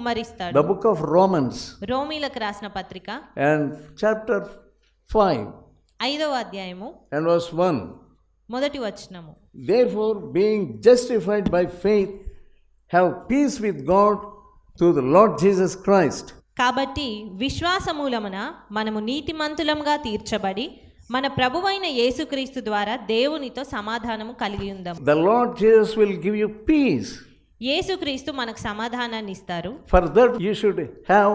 కుమ్మరిస్తాడు. The book of Romans రోమీలకు రాసిన పత్రిక and chapter 5 5వ అధ్యాయము and verse 1. మొదటి వచనము. Therefore, being justified by faith, have peace with God through the Lord Jesus Christ. కాబట్టి విశ్వాసమూలమున మనము నీతిమంతులంగా తీర్చబడి మన ప్రభువైన యేసుక్రీస్తు ద్వారా దేవునితో సమాధానము కలిగి ఉందాం. The Lord Jesus will give you peace. యేసుక్రీస్తు మనకు సమాధానాన్ని ఇస్తారు. For that you should have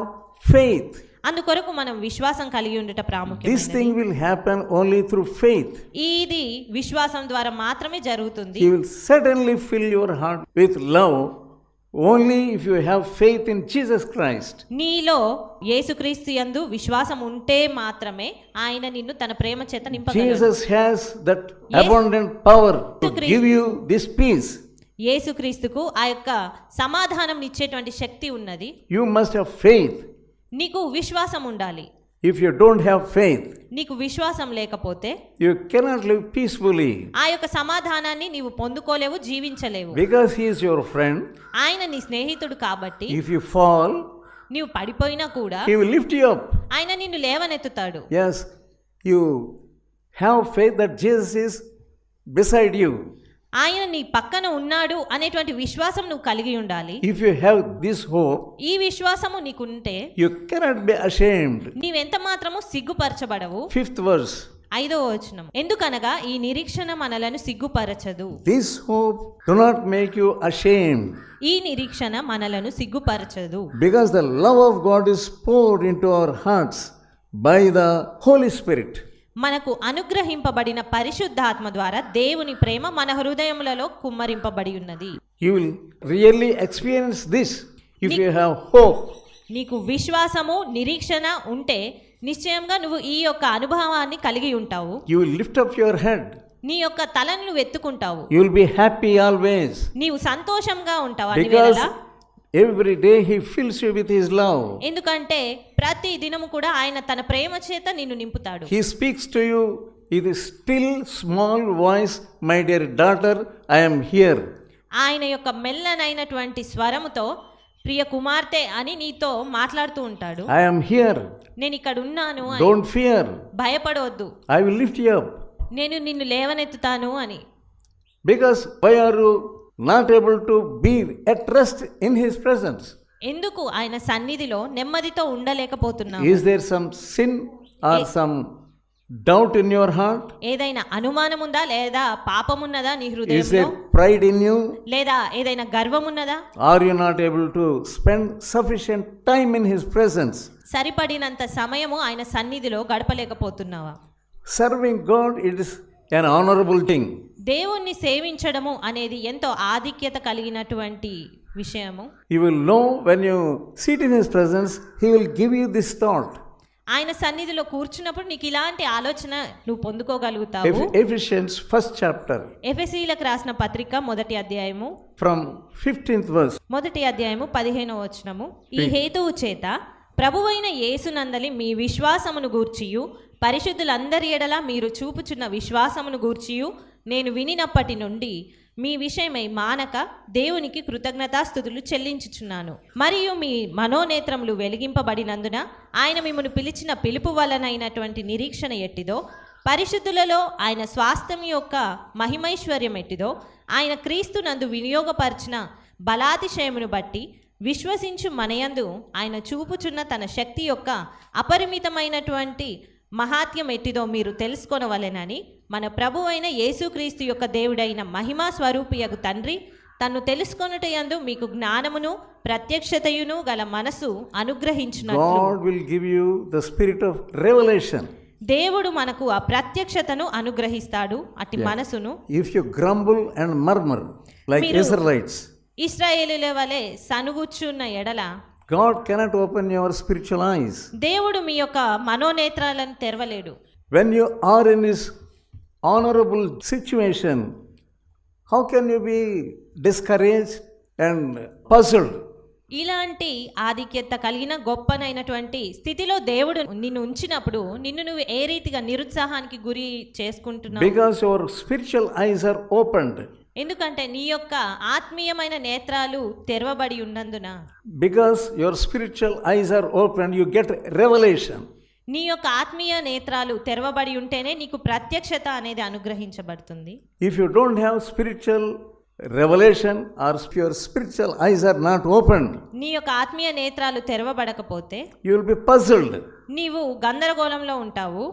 faith. అందుకొరకు మనం విశ్వాసం కలిగి ఉండుట This ప్రాముఖ్యమైనది. thing will happen only through faith. ఇది విశ్వాసం ద్వారా మాత్రమే జరుగుతుంది. He will certainly fill your heart with love only if you have faith in Jesus Christ. నీలో యేసుక్రీస్తు యందు విశ్వాసం ఉంటే మాత్రమే ఆయన నిన్ను తన ప్రేమ చేత నింపగలడు. Jesus has that abundant power to give you this peace. యేసుక్రీస్తుకు ఆ యొక్క సమాధానం ఇచ్చేటువంటి శక్తి ఉన్నది. You must have faith. నీకు విశ్వాసం ఉండాలి. If you don't have faith, నీకు విశ్వాసం లేకపోతే you cannot live peacefully. ఆ యొక్క సమాధానాన్ని నీవు పొందుకోలేవు, జీవించలేవు. Because he is your friend. ఆయన నీ స్నేహితుడు కాబట్టి If you fall, నీవు పడిపోయినా కూడా he will lift you up. ఆయన నిన్ను లేవనెత్తుతాడు. Yes, you have faith that Jesus is beside you. ఆయన నీ పక్కన ఉన్నాడు అనేటువంటి విశ్వాసం నువ్వు కలిగి ఉండాలి. If you have this hope, ఈ విశ్వాసము నీకుంటే you cannot be ashamed. నీవెంత మాత్రము సిగ్గుపరచబడవు. 5th verse. 5వ వచనం. ఎందుకనగా ఈ నిరీక్షణ మనలను సిగ్గుపరచదు. This hope do not make you ashamed. ఈ నిరీక్షణ మనలను సిగ్గుపరచదు. Because the love of God is poured into our hearts by the Holy Spirit. మనకు అనుగ్రహింపబడిన పరిశుద్ధాత్మ ద్వారా దేవుని ప్రేమ మన హృదయములలో కుమ్మరింపబడి ఉన్నది. You will really experience this if you have hope. నీకు విశ్వాసము నిరీక్షణ ఉంటే నిశ్చయంగా నువ్వు ఈ యొక్క అనుభవాన్ని కలిగి ఉంటావు. You will lift up your head. నీ యొక్క తలను నువ్వు ఎత్తుకుంటావు. You will be happy always. నీవు సంతోషంగా ఉంటావు అన్ని Because వేళలా. every day he fills you with his love. ఎందుకంటే ప్రతి దినము కూడా ఆయన తన ప్రేమ చేత నిన్ను నింపుతాడు. He speaks to you with a still small voice, my dear daughter, I am here. ఆయన యొక్క మెల్లనైనటువంటి స్వరముతో ప్రియ కుమార్తె అని నీతో మాట్లాడుతూ ఉంటాడు. I am here. నేను ఇక్కడ ఉన్నాను అని. Don't fear. భయపడవద్దు, I will lift you up. నేను నిన్ను లేవనెత్తుతాను అని. Because why are you not able to be at rest in his presence? ఎందుకు ఆయన సన్నిధిలో నెమ్మదితో ఉండలేకపోతున్నావు? Is there some sin or some doubt in your heart? ఏదైనా అనుమానం ఉందా, లేదా పాపమున్నదా నీ Is హృదయంలో, there pride in you? లేదా ఏదైనా గర్వమున్నదా? Are you not able to spend sufficient time in his presence? సరిపడినంత సమయము ఆయన సన్నిధిలో గడపలేకపోతున్నావా? Serving God, it is an honorable thing. దేవుణ్ణి సేవించడము అనేది ఎంతో ఆధిక్యత కలిగినటువంటి విషయము. You will know when you sit in his presence, he will give you this thought. ఆయన సన్నిధిలో కూర్చున్నప్పుడు నీకు ఇలాంటి ఆలోచన నువ్వు పొందుకోగలుగుతావు. Ephesians 1st chapter. ఎఫెసీయులకు రాసిన పత్రిక మొదటి అధ్యాయము From 15th verse. మొదటి అధ్యాయము 15వ వచనము. ఈ హేతువు చేత ప్రభువైన యేసునందలి మీ విశ్వాసమును గూర్చియు పరిశుద్ధులందరి ఎడల మీరు చూపుచున్న విశ్వాసమును గూర్చియు నేను వినినప్పటి నుండి మీ విషయమై మానక దేవునికి కృతజ్ఞతాస్తుతులు చెల్లించుచున్నాను. మరియు మీ మనోనేత్రములు వెలిగింపబడినందున ఆయన మిమ్మల్ని పిలిచిన పిలుపు వలనైనటువంటి నిరీక్షణ ఎట్టిదో, పరిశుద్ధులలో ఆయన స్వాస్థ్యం యొక్క మహిమైశ్వర్యం ఎట్టిదో, ఆయన క్రీస్తునందు వినియోగపరిచిన బలాతిశయమును బట్టి విశ్వసించు మనయందు ఆయన చూపుచున్న తన శక్తి యొక్క అపరిమితమైనటువంటి మహాత్యం ఎట్టిదో మీరు తెలుసుకొనవలెనని మన ప్రభు అయిన యేసుక్రీస్తు యొక్క దేవుడైన మహిమా స్వరూపియగు తండ్రి తన్ను తెలుసుకొనుటయందు మీకు జ్ఞానమును ప్రత్యక్షతయును గల మనసు అనుగ్రహించునట్లు. God will give you the spirit of revelation. దేవుడు మనకు ఆ ప్రత్యక్షతను అనుగ్రహిస్తాడు, అట్టి మనసును. If you grumble and murmur like Israelites, ఇశ్రాయేలుల వలె సనుగుచున్న ఎడల God cannot open your spiritual eyes. దేవుడు మీ యొక్క మనోనేత్రాలను తెరవలేడు. When you are in this honorable situation, how can you be discouraged and puzzled? ఇలాంటి ఆధిక్యత కలిగిన గొప్పనైనటువంటి స్థితిలో దేవుడు నిన్ను ఉంచినప్పుడు నిన్ను నువ్వు ఏ రీతిగా నిరుత్సాహానికి గురి చేసుకుంటున్నావు? Because your spiritual eyes are opened. ఎందుకంటే నీ యొక్క ఆత్మీయమైన నేత్రాలు తెరవబడి ఉన్నందున, Because your spiritual eyes are opened, you get revelation. నీ యొక్క ఆత్మీయ నేత్రాలు తెరవబడి ఉంటేనే నీకు ప్రత్యక్షత అనేది అనుగ్రహించబడుతుంది. If you don't have spiritual revelation or your spiritual eyes are not opened, నీ యొక్క ఆత్మీయ నేత్రాలు తెరవబడకపోతే you will be puzzled. నీవు గందరగోళంలో ఉంటావు.